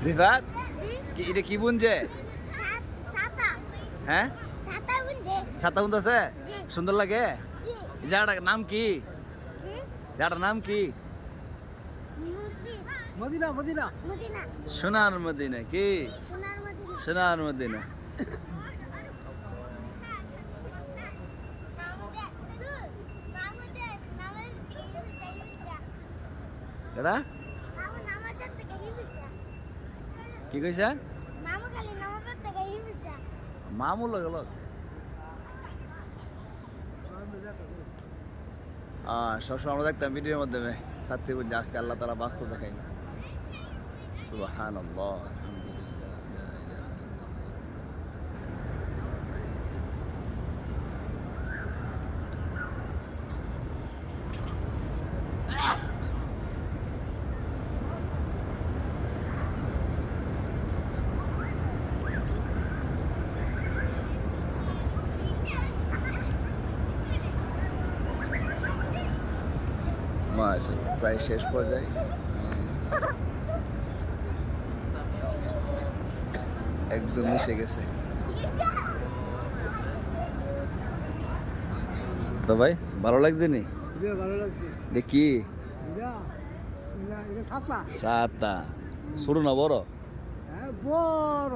রিফাত কি এটা কি বুনছে? হ্যাঁ ছাতা বুনতেছে সুন্দর লাগে। জায়গাটার নাম কি? জায়গাটার নাম কি? মদিনা মদিনা সোনার মদিনা কি? সোনার মদিনা। দাদা কি কইছে? মামুল গেল সবসময় আমরা দেখতাম ভিডিওর মাধ্যমে সাথী বুঝে আজকে আল্লাহ তাআলা বাস্তব দেখাই না। সুবহানাল্লাহ আলহামদুলিল্লাহ লা ইলাহা মাশাআল্লাহ প্রায় শেষ পর্যায়ে একদম মিশে গেছে। তো ভাই ভালো লাগছে নি? ভালো লাগছে। দেখি ছাতা সাতটা ছোট না বড়? বড়